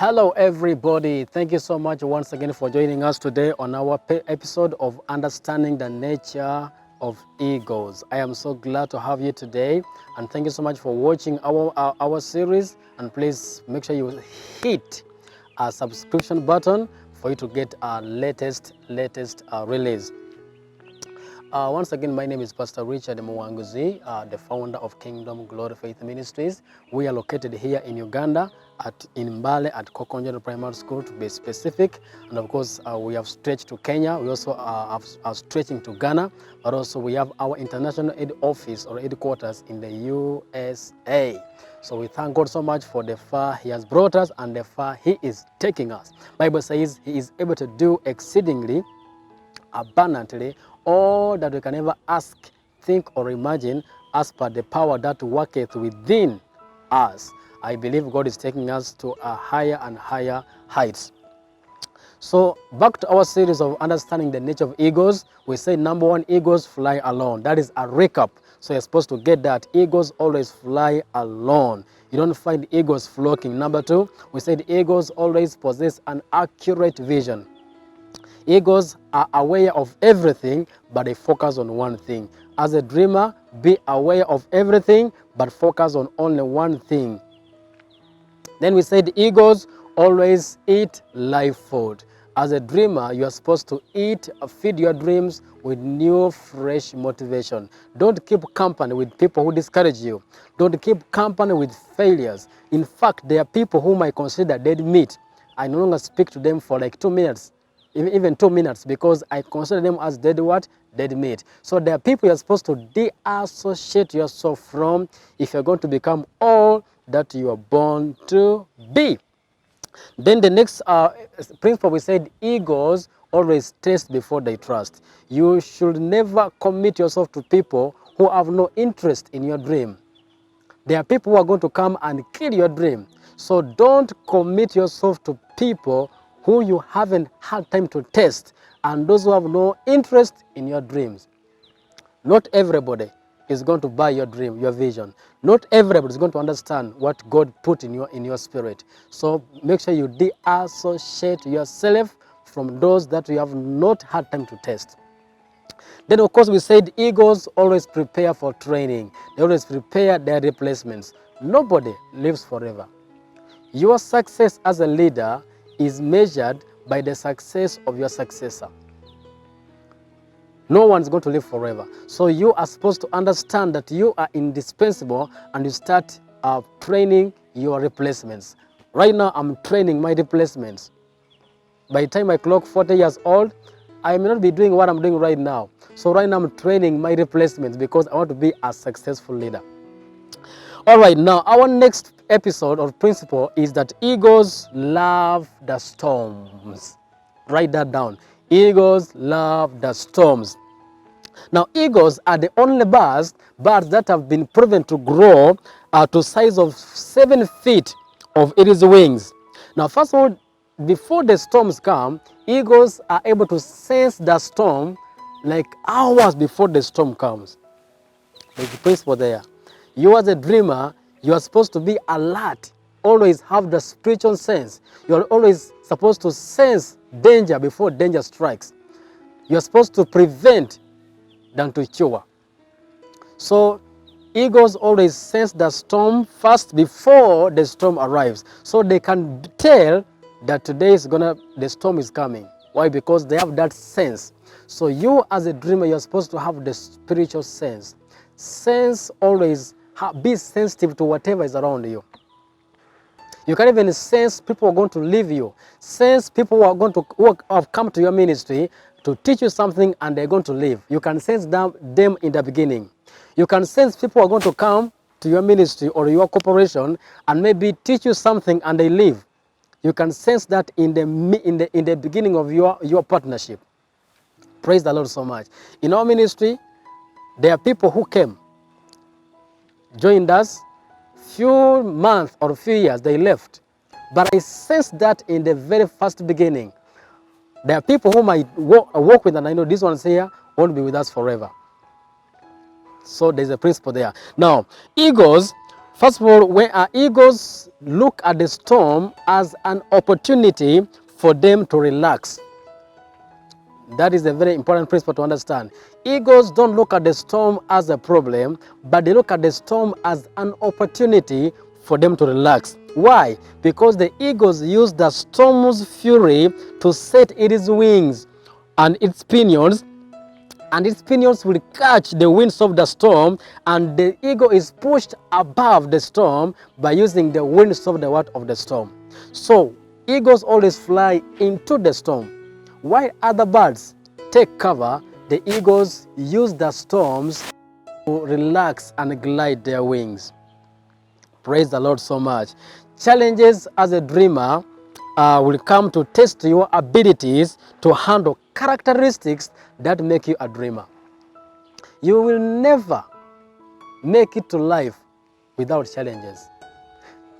Hello everybody, thank you so much once again for joining us today on our episode of Understanding the Nature of Egos. I am so glad to have you today, and thank you so much for watching our series, and please make sure you hit a subscription button for you to get our latest release. Once again, my name is Pastor Richard Muwanguzi, the founder of Kingdom Glory Faith Ministries. We are located here in Uganda, in Mbale at Kokonjero Primary School to be specific. And of course, we have stretched to Kenya. We also are stretching to Ghana, but also we have our international head office or headquarters in the USA. So we thank God so much for the far He has brought us and the far He is taking us. Bible says He is able to do exceedingly abundantly all that we can ever ask, think, or imagine, as per the power that worketh within us. I believe God is taking us to a higher and higher heights. So back to our series of understanding the nature of egos. We say number one, egos fly alone. That is a recap. So you're supposed to get that. Egos always fly alone. You don't find egos flocking. Number two, we said egos always possess an accurate vision. Egos are aware of everything, but they focus on one thing. As a dreamer, be aware of everything, but focus on only one thing. Then we said egos always eat live food. As a dreamer, you are supposed to feed your dreams with new, fresh motivation. Don't keep company with people who discourage you. Don't keep company with failures. In fact, there are people whom I consider dead meat. I no longer speak to them for like 2 minutes. Even 2 minutes, because I consider them as dead what? Dead meat. So there are people you're supposed to de-associate yourself from if you're going to become all that you are born to be. Then the next principle, we said egos always test before they trust. You should never commit yourself to people who have no interest in your dream. There are people who are going to come and kill your dream. So don't commit yourself to people who you haven't had time to test, and those who have no interest in your dreams. Not everybody is going to buy your dream, your vision. Not everybody is going to understand what God put in your spirit. So make sure you de-associate yourself from those that you have not had time to test. Then of course we said egos always prepare for training. They always prepare their replacements. Nobody lives forever. Your success as a leader is measured by the success of your successor. No one is going to live forever. So you are supposed to understand that you are indispensable, and you start training your replacements. Right now, I'm training my replacements. By the time I clock 40 years old, I may not be doing what I'm doing right now. So right now, I'm training my replacements because I want to be a successful leader. All right, now our next episode or principle is that egos love the storms. Write that down. Egos love the storms. Now, egos are the only birds that have been proven to grow to size of 7 feet of its wings. Now, first of all, before the storms come, egos are able to sense the storm like hours before the storm comes. There's the principle there. You as a dreamer, you are supposed to be alert, always have the spiritual sense. You are always supposed to sense danger before danger strikes. You are supposed to prevent than to cure. So egos always sense the storm first before the storm arrives. So they can tell that the storm is coming. Why? Because they have that sense. So you as a dreamer, you're supposed to have the spiritual sense. Sense always, be sensitive to whatever is around you. You can even sense people are going to leave you. Sense people who are going to have come to your ministry to teach you something and they're going to leave. You can sense them in the beginning. You can sense people are going to come to your ministry or your corporation and maybe teach you something and they leave. You can sense that in the beginning of your partnership. Praise the Lord so much. In our ministry, there are people who came, joined us, few months or few years, they left. But I sensed that in the very first beginning. There are people whom I work with, and I know these ones here won't be with us forever. So there's a principle there. Now, egos First of all, when our egos look at the storm as an opportunity for them to relax. That is a very important principle to understand. Egos don't look at the storm as a problem, but they look at the storm as an opportunity for them to relax. Why? Because the egos use the storm's fury to set its wings and its pinions, and its pinions will catch the winds of the storm, and the ego is pushed above the storm by using the winds of the what of the storm. So egos always fly into the storm. While other birds take cover, the eagles use the storms to relax and glide their wings. Praise the Lord so much. Challenges as a dreamer will come to test your abilities to handle characteristics that make you a dreamer. You will never make it to life without challenges.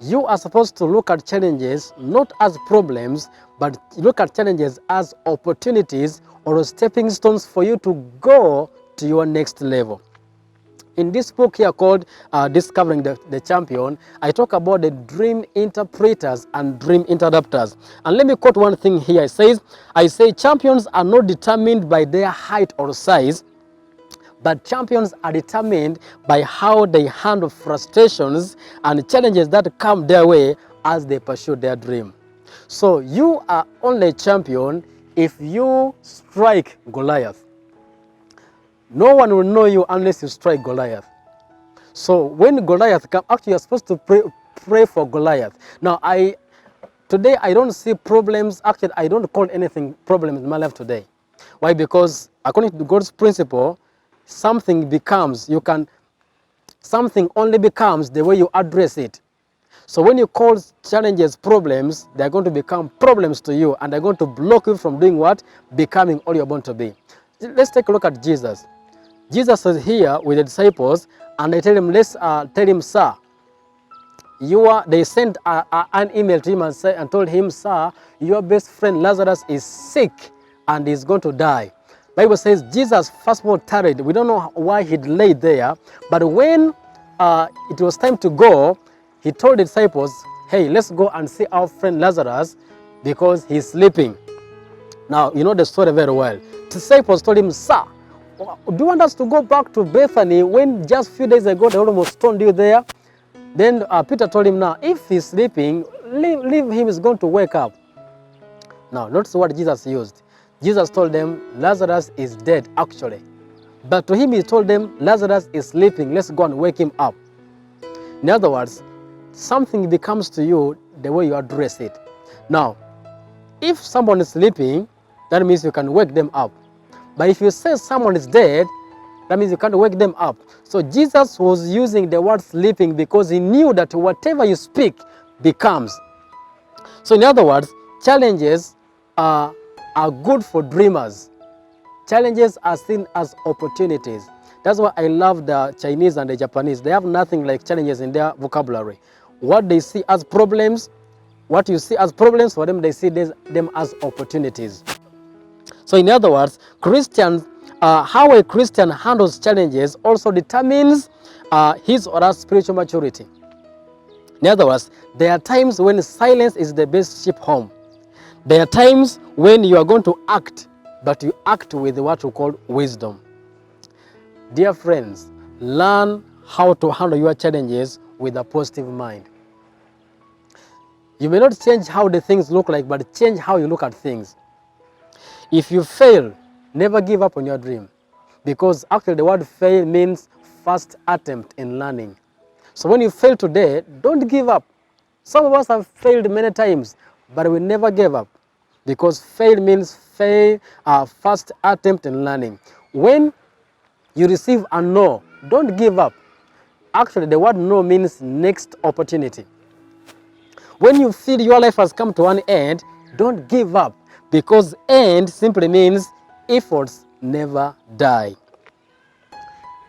You are supposed to look at challenges not as problems, but look at challenges as opportunities or stepping stones for you to go to your next level. In this book here called Discovering the Champion, I talk about the dream interpreters and dream interrupters. And let me quote one thing here. It says, I say champions are not determined by their height or size, but champions are determined by how they handle frustrations and challenges that come their way as they pursue their dream. So you are only a champion if you strike Goliath. No one will know you unless you strike Goliath. So when Goliath comes, actually you're supposed to pray for Goliath. Now today I don't see problems. Actually, I don't call anything problems in my life today. Why? Because according to God's principle, something only becomes the way you address it. So when you call challenges problems, they're going to become problems to you, and they're going to block you from doing what? Becoming all you're born to be. Let's take a look at Jesus. Jesus is here with the disciples, and they tell him, sir, they sent an email to him and told him, sir, your best friend Lazarus is sick and is going to die. Bible says Jesus first of all tarried. We don't know why he delayed there, but when it was time to go, he told the disciples, hey, let's go and see our friend Lazarus because he's sleeping. Now, you know the story very well. The disciples told him, sir, do you want us to go back to Bethany when just a few days ago they almost stoned you there? Then Peter told him, now, if he's sleeping, leave him, he's going to wake up. Now, notice what Jesus used. Jesus told them, Lazarus is dead, actually. But to him, he told them, Lazarus is sleeping, let's go and wake him up. In other words, something becomes to you the way you address it. Now, if someone is sleeping, that means you can wake them up. But if you say someone is dead, that means you can't wake them up. So Jesus was using the word sleeping because he knew that whatever you speak becomes. So in other words, challenges are good for dreamers. Challenges are seen as opportunities. That's why I love the Chinese and the Japanese. They have nothing like challenges in their vocabulary. What they see as problems, what you see as problems, for them they see them as opportunities. So in other words, Christians, how a Christian handles challenges also determines his or her spiritual maturity. In other words, there are times when silence is the best ship home. There are times when you are going to act, but you act with what we call wisdom. Dear friends, learn how to handle your challenges with a positive mind. You may not change how the things look like, but change how you look at things. If you fail, never give up on your dream, because actually the word fail means first attempt in learning. So when you fail today, don't give up. Some of us have failed many times, but we never gave up, because fail means first attempt in learning. When you receive a no, don't give up. Actually, the word no means next opportunity. When you feel your life has come to an end, don't give up, because end simply means efforts never die.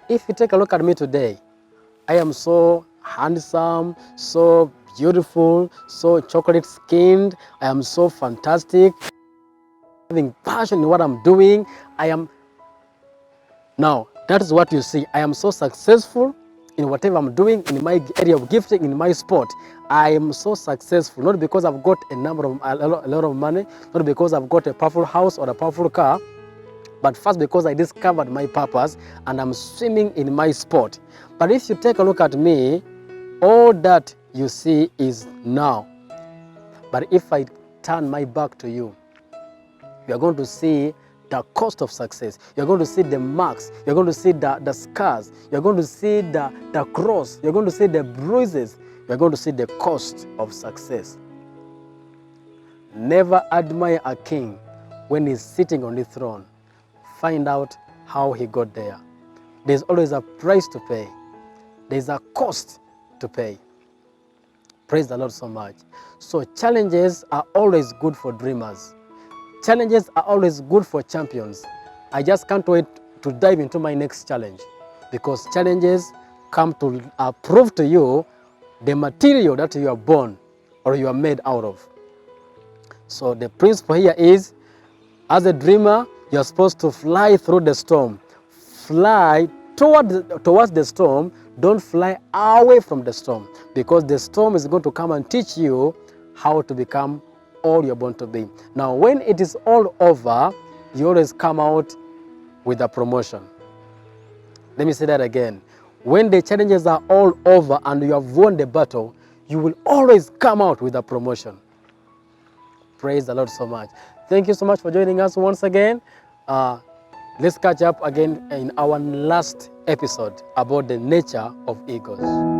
If you take a look at me today, I am so handsome, so beautiful, so chocolate skinned, I am so fantastic, having passion in what I'm doing. Now, that is what you see. I am so successful, in whatever I'm doing, in my area of gifting, in my sport. I am so successful, not because I've got a lot of money, not because I've got a powerful house or a powerful car, but first because I discovered my purpose and I'm swimming in my sport. But if you take a look at me, all that you see is now. But if I turn my back to you, you are going to see the cost of success. You're going to see the marks. You're going to see the scars. You're going to see the cross. You're going to see the bruises. You're going to see the cost of success. Never admire a king when he's sitting on the throne. Find out how he got there. There's always a price to pay. There's a cost to pay. Praise the Lord so much. So challenges are always good for dreamers. Challenges are always good for champions. I just can't wait to dive into my next challenge, because challenges come to prove to you the material that you are born or you are made out of. So the principle here is, as a dreamer, you're supposed to fly through the storm. Fly towards the storm. Don't fly away from the storm, because the storm is going to come and teach you how to become all you're born to be. Now, when it is all over, you always come out with a promotion. Let me say that again. When the challenges are all over and you have won the battle, you will always come out with a promotion. Praise the Lord so much. Thank you so much for joining us once again. Let's catch up again in our last episode about the nature of egos.